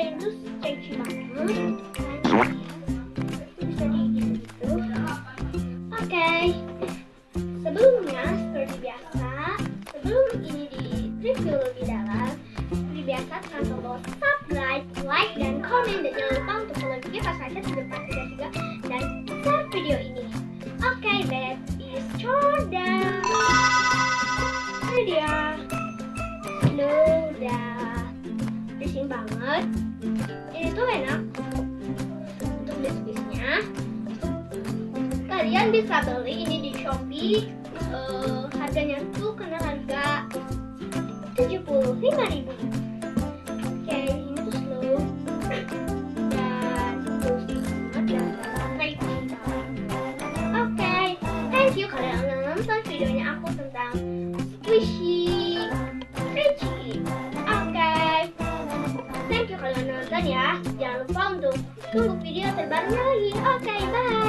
ini tuh stretchy banget. Bisa digigit gitu. Oke. Sebelumnya seperti biasa, sebelum ini di review lebih dalam, seperti biasa tekan tombol subscribe, like, dan komen, dan jangan lupa untuk follow juga pasarnya di depan juga dan share video ini. Oke, that is Jordan. Ini dia. Udah bersih banget. Ini tuh enak untuk biskuitnya. Kalian bisa beli ini di Shopee. Harganya tuh kena harga 75.000. Oke, ini tuh slow dan juicy banget dan crunchy. Oke, thank you kalian udah nonton videonya aku tentang squishy crunchy. Oke, thank you kalian nonton ya. Jangan lupa untuk tunggu video terbarunya lagi. Oke, bye.